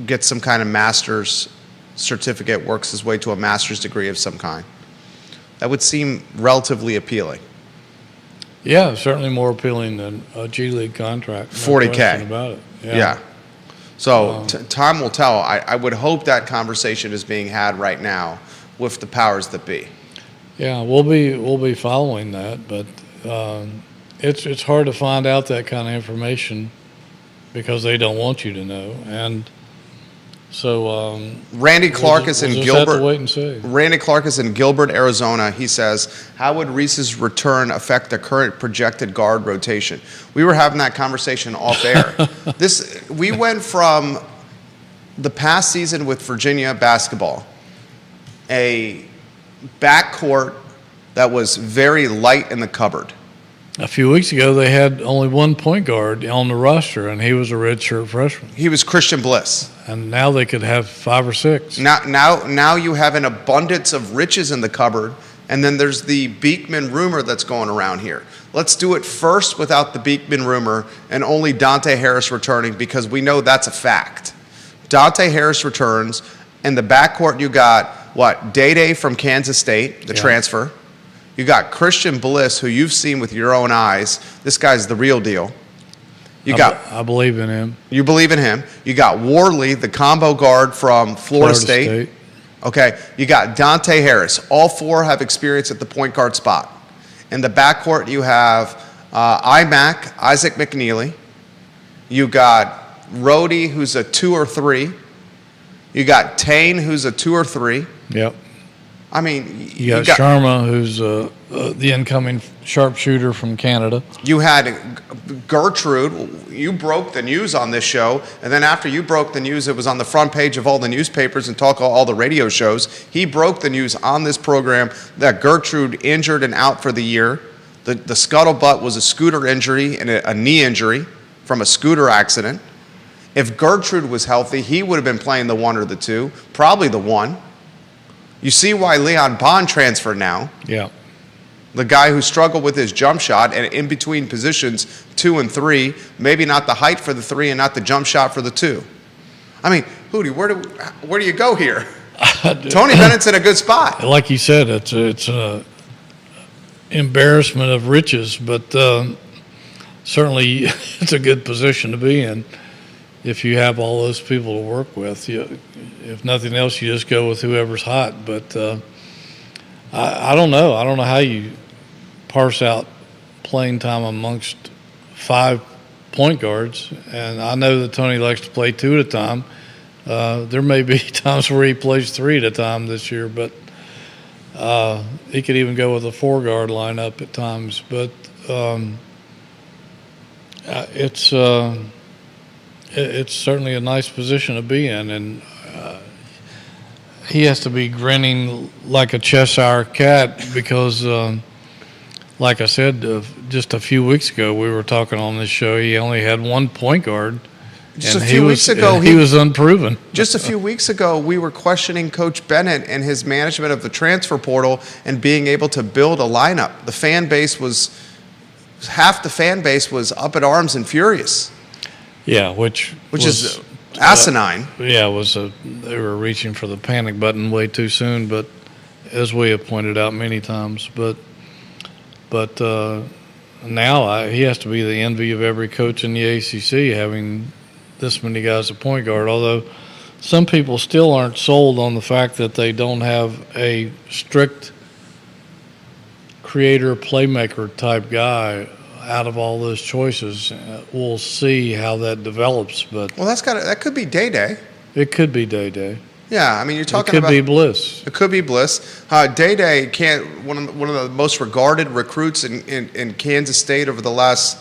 gets some kind of master's certificate, works his way to a master's degree of some kind. That would seem relatively appealing. Yeah, certainly more appealing than a G League contract. No $40K. question about it. Yeah. So time will tell. I would hope that conversation is being had right now with the powers that be. Yeah, we'll be following that, but it's hard to find out that kind of information because they don't want you to know, and so Randy Clark is in Gilbert. Have to wait and see. Randy Clark is in Gilbert, Arizona. He says, "How would Reese's return affect the current projected guard rotation?" We were having that conversation off air. We went from the past season with Virginia basketball, a backcourt that was very light in the cupboard. A few weeks ago, they had only one point guard on the roster, and he was a redshirt freshman. He was Christian Bliss. And now they could have 5 or 6. Now you have an abundance of riches in the cupboard, and then there's the Beekman rumor that's going around here. Let's do it first without the Beekman rumor and only Dante Harris returning, because we know that's a fact. Dante Harris returns, and the backcourt you got, what, Day from Kansas State, the transfer. You got Christian Bliss, who you've seen with your own eyes. This guy's the real deal. I believe in him. You believe in him. You got Worley, the combo guard from Florida State. Okay. You got Dante Harris. All 4 have experience at the point guard spot. In the backcourt, you have Isaac McNeely. You got Rhodey, who's a 2 or 3. You got Tane, who's a 2 or 3. Yep. I mean, you got Sharma, who's the incoming sharpshooter from Canada. You had Gertrude. You broke the news on this show, and then after you broke the news, it was on the front page of all the newspapers and all the radio shows. He broke the news on this program that Gertrude injured and out for the year. The scuttlebutt was a scooter injury and a knee injury from a scooter accident. If Gertrude was healthy, he would have been playing the 1 or the 2, probably the 1. You see why Leon Bond transferred now. Yeah. The guy who struggled with his jump shot and in between positions 2 and 3, maybe not the height for the 3 and not the jump shot for the 2. I mean, Hootie, where do you go here? Tony Bennett's in a good spot. Like you said, it's an embarrassment of riches, but certainly it's a good position to be in. If you have all those people to work with, if nothing else, you just go with whoever's hot. But I don't know. I don't know how you parse out playing time amongst 5 point guards. And I know that Tony likes to play 2 at a time. There may be times where he plays 3 at a time this year, but he could even go with a 4-guard lineup at times. But it's certainly a nice position to be in, and he has to be grinning like a Cheshire cat because, like I said, just a few weeks ago we were talking on this show. He only had 1 point guard, just a few weeks ago he was unproven. Just a few weeks ago, we were questioning Coach Bennett and his management of the transfer portal and being able to build a lineup. Half the fan base was up at arms and furious. Yeah, which is asinine. They were reaching for the panic button way too soon, but as we have pointed out many times, but now he has to be the envy of every coach in the ACC, having this many guys at point guard, although some people still aren't sold on the fact that they don't have a strict creator, playmaker type guy out of all those choices. We'll see how that develops, but that could be Day. It could be Day. Yeah, I mean, you're talking about. It could be Bliss. It could be Bliss. Day one of the most regarded recruits in Kansas State over the last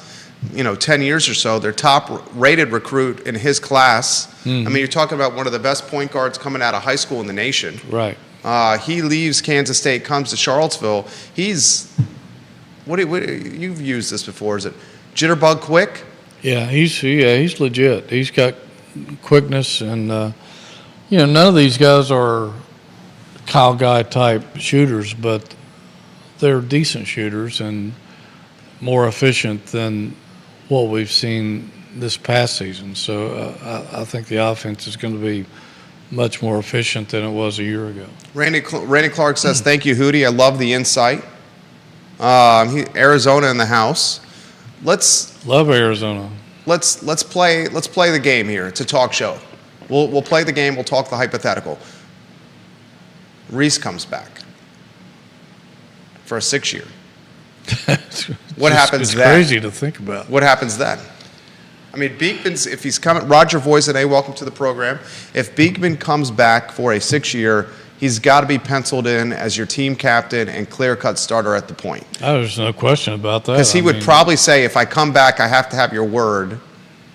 10 years or so. Their top rated recruit in his class. Mm-hmm. I mean, you're talking about one of the best point guards coming out of high school in the nation. Right. He leaves Kansas State, comes to Charlottesville. He's you've used this before? Is it jitterbug quick? Yeah, he's legit. He's got quickness, and none of these guys are Kyle Guy type shooters, but they're decent shooters and more efficient than what we've seen this past season. So I think the offense is going to be much more efficient than it was a year ago. Randy Clark says, "Thank you, Hootie. I love the insight." Arizona in the house. Love Arizona. let's play the game here. It's a talk show. We'll play the game. We'll talk the hypothetical. Reese comes back for a 6-year. What happens it's then? Crazy to think about. What happens then? I mean, Beekman's, if he's coming, Roger Voisinay, welcome to the program. If Beekman comes back for a 6-year, he's got to be penciled in as your team captain and clear-cut starter at the point. Oh, there's no question about that. Because he would probably say, if I come back, I have to have your word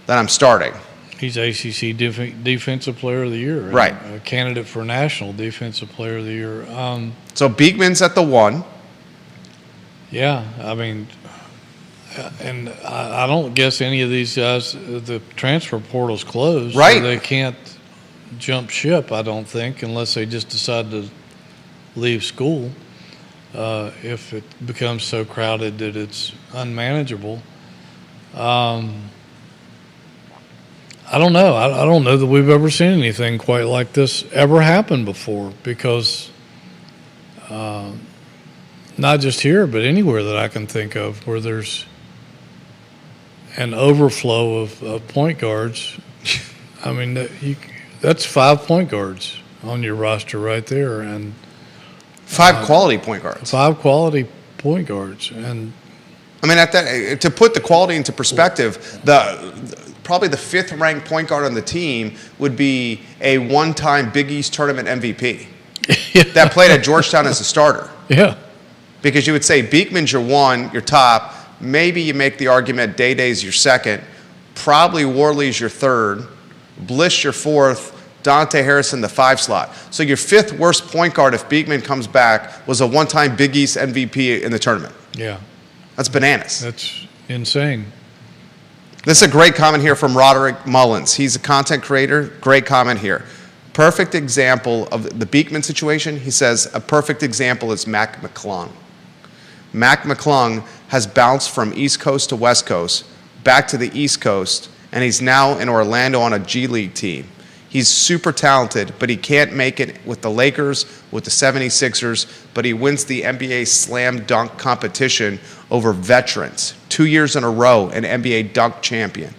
that I'm starting. He's ACC Defensive Player of the Year. Right. A candidate for National Defensive Player of the Year. So Beekman's at the 1. Yeah, I mean, and I don't guess any of these guys, the transfer portal's closed. Right. So they can't jump ship, I don't think, unless they just decide to leave school. If it becomes so crowded that it's unmanageable. I don't know. I don't know that we've ever seen anything quite like this ever happen before, because not just here, but anywhere that I can think of where there's an overflow of point guards. I mean, that's 5 point guards on your roster right there, and 5 quality point guards. 5 quality point guards. And I mean, to put the quality into perspective, probably the 5th ranked point guard on the team would be a one-time Big East tournament MVP that played at Georgetown as a starter. yeah, Because you would say Beekman's your 1, your top. Maybe you make the argument Day-Day's your 2nd. Probably Worley's your 3rd. Bliss your 4th. Dante Harrison the 5 slot. So your 5th worst point guard, if Beekman comes back, was a one-time Big East MVP in the tournament. yeah, That's bananas. that's insane. This is a great comment here from Roderick Mullins. He's a content creator. Great comment here. Perfect example of the Beekman situation. He says a perfect example is Mac McClung. Mac McClung has bounced from East Coast to West Coast, back to the East Coast, and he's now in Orlando on a G League team. He's super talented, but he can't make it with the Lakers, with the 76ers, but he wins the NBA slam dunk competition over veterans. 2 years in a row, an NBA dunk champion.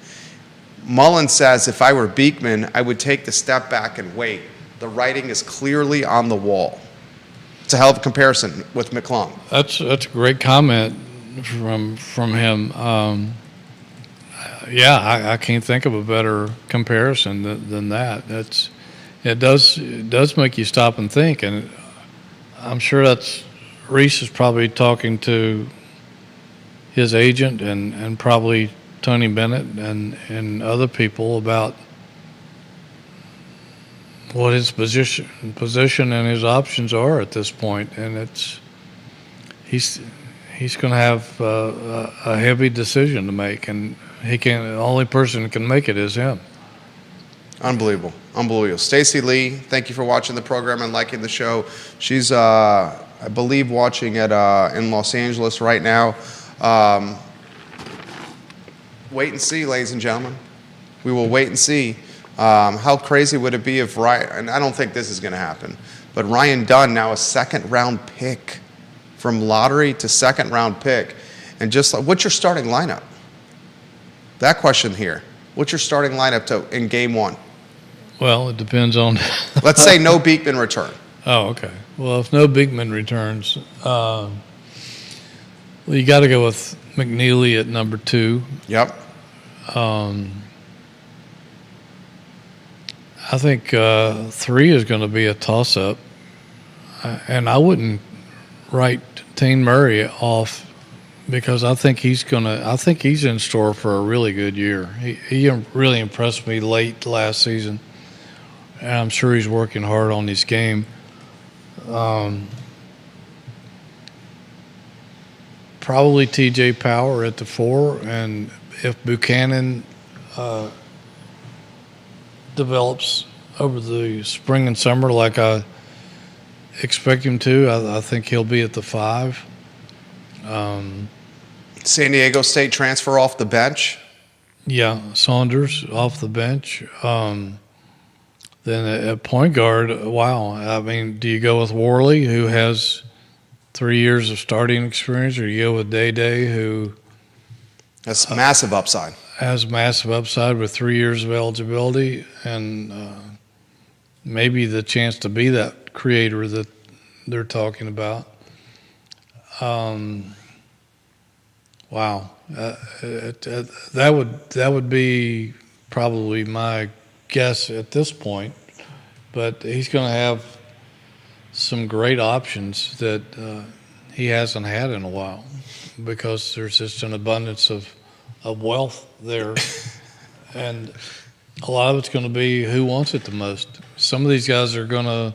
Mullen says, if I were Beekman, I would take the step back and wait. The writing is clearly on the wall. It's a hell of a comparison with McClung. That's a great comment from him. Yeah, I can't think of a better comparison than that. It does make you stop and think, and I'm sure that's Reese is probably talking to his agent and probably Tony Bennett and other people about what his position and his options are at this point, and he's going to have a heavy decision to make, and the only person who can make it is him. Unbelievable. Stacey Lee, thank you for watching the program and liking the show. She's, I believe, watching it in Los Angeles right now. Wait and see, ladies and gentlemen. We will wait and see. How crazy would it be if Ryan, and I don't think this is going to happen, but Ryan Dunn, now a second-round pick, from lottery to second-round pick, and just like, what's your starting lineup? That question here. What's your starting lineup in game 1? Well, it depends on. Let's say no Beekman return. Oh, okay. Well, if no Beekman returns, well, you got to go with McNeely at number 2. Yep. I think 3 is going to be a toss-up, and I wouldn't write Tain Murray off because I think he's in store for a really good year. He really impressed me late last season, and I'm sure he's working hard on his game. Probably T.J. Power at the 4, and if Buchanan develops over the spring and summer like I expect him to, I think he'll be at the 5. San Diego State transfer off the bench. Yeah, Saunders off the bench. Then at point guard, wow. I mean, do you go with Worley, who has 3 years of starting experience, or you go with Day-Day, who That's massive upside. Has massive upside with 3 years of eligibility and maybe the chance to be that creator that they're talking about. Wow, that would be probably my guess at this point. But he's going to have some great options that he hasn't had in a while because there's just an abundance of wealth there. And a lot of it's going to be who wants it the most. Some of these guys are going to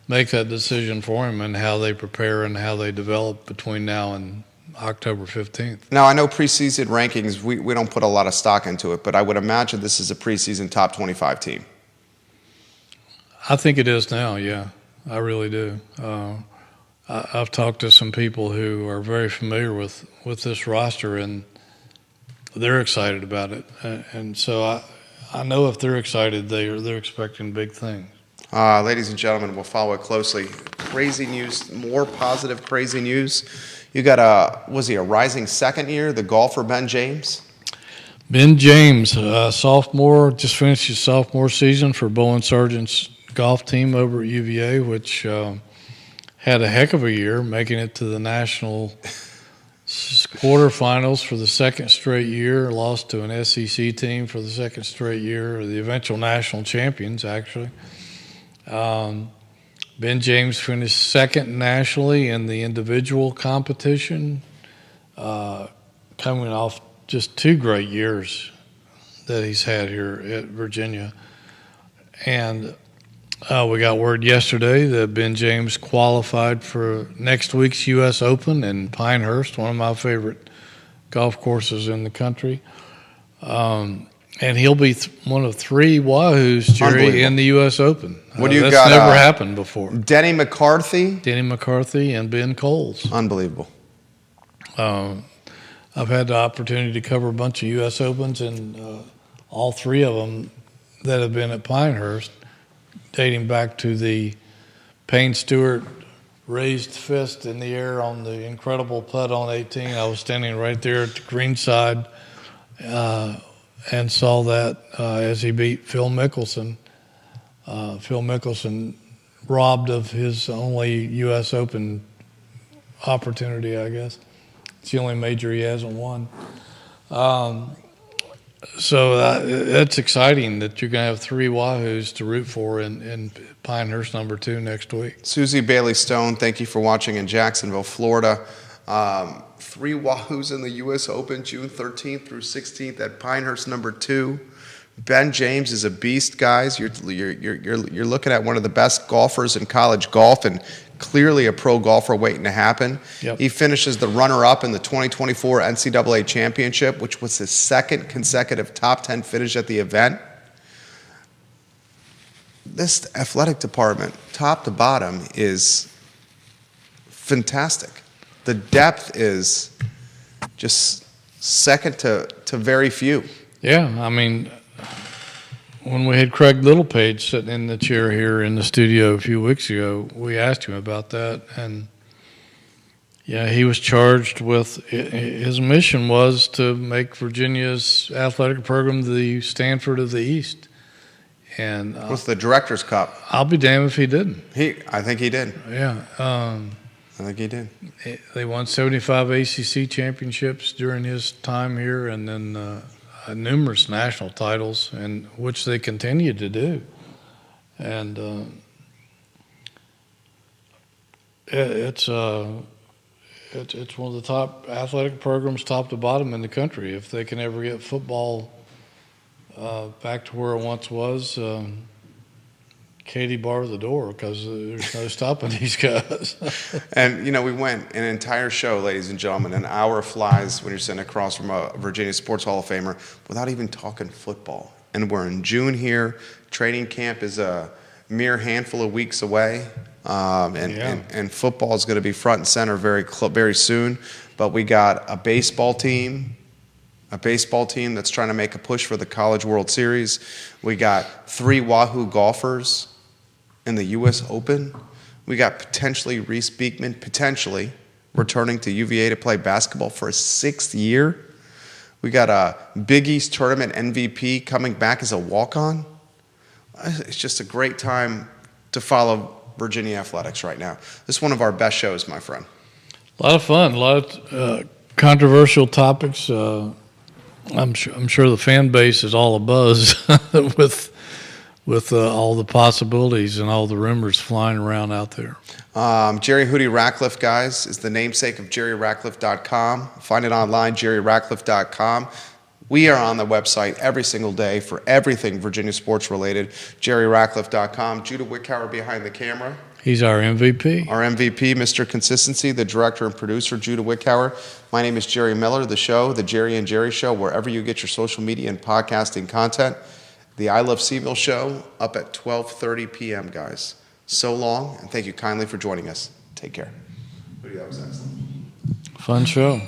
make that decision for him and how they prepare and how they develop between now and October 15th. Now, I know preseason rankings, we don't put a lot of stock into it, but I would imagine this is a preseason top 25 team. I think it is now, yeah. I really do. I've talked to some people who are very familiar with this roster, and they're excited about it. And so I know if they're excited, they're expecting big things. Ladies and gentlemen, we'll follow it closely. Crazy news, more positive crazy news. You got was he a rising second year, the golfer Ben James? Ben James, sophomore, just finished his sophomore season for Bowen Sargent's golf team over at UVA, which had a heck of a year, making it to the national quarterfinals for the second straight year, lost to an SEC team for the second straight year, the eventual national champions, actually. Ben James finished second nationally in the individual competition, coming off just 2 great years that he's had here at Virginia. And we got word yesterday that Ben James qualified for next week's U.S. Open in Pinehurst, one of my favorite golf courses in the country. And he'll be one of 3 Wahoos, Jerry, in the U.S. Open. What do you that's got? Never happened before. Denny McCarthy And Ben Coles. Unbelievable. I've had the opportunity to cover a bunch of U.S. Opens, and all 3 of them that have been at Pinehurst, dating back to the Payne Stewart raised fist in the air on the incredible putt on 18. I was standing right there at the green side and saw that as he beat Phil Mickelson. Phil Mickelson robbed of his only U.S. Open opportunity, I guess. It's the only major he hasn't won. So that's exciting that you're going to have 3 Wahoos to root for in Pinehurst number 2 next week. Susie Bailey Stone, thank you for watching in Jacksonville, Florida. 3 Wahoos in the U.S. Open, June 13th through 16th at Pinehurst number 2. Ben James is a beast, guys. You're looking at one of the best golfers in college golf, and clearly a pro golfer waiting to happen. Yep. He finishes the runner-up in the 2024 NCAA Championship, which was his 2nd consecutive top 10 finish at the event. This athletic department, top to bottom, is fantastic. The depth is just second to very few. Yeah, I mean, when we had Craig Littlepage sitting in the chair here in the studio a few weeks ago, we asked him about that, and yeah, he was charged with, his mission was to make Virginia's athletic program the Stanford of the East. And with the Director's Cup. I'll be damned if he didn't. I think he did. Yeah. I think he did. They won 75 ACC championships during his time here, and then numerous national titles, and which they continue to do. And it's one of the top athletic programs, top to bottom, in the country. If they can ever get football back to where it once was, Katie bar the door, because there's no stopping these guys. And, we went an entire show, ladies and gentlemen. An hour flies when you're sitting across from a Virginia Sports Hall of Famer without even talking football. And we're in June here. Training camp is a mere handful of weeks away. And football is going to be front and center very soon. But we got a baseball team that's trying to make a push for the College World Series. We got 3 Wahoo golfers in the U.S. Open. We got potentially Reese Beekman returning to UVA to play basketball for a 6th year. We got a Big East Tournament MVP coming back as a walk-on. It's just a great time to follow Virginia athletics right now. This is one of our best shows, my friend. A lot of fun, a lot of controversial topics. I'm sure the fan base is all abuzz with all the possibilities and all the rumors flying around out there. Jerry Hootie Ratcliffe, guys, is the namesake of JerryRatcliffe.com. Find it online, JerryRatcliffe.com. We are on the website every single day for everything Virginia sports related, JerryRatcliffe.com. Judah Wickhauer behind the camera. He's our MVP. Our MVP, Mr. Consistency, the director and producer, Judah Wickhauer. My name is Jerry Miller, the show, The Jerry and Jerry Show, wherever you get your social media and podcasting content. The I Love Seville Show, up at 12:30 p.m., guys. So long, and thank you kindly for joining us. Take care. That was excellent. Fun show.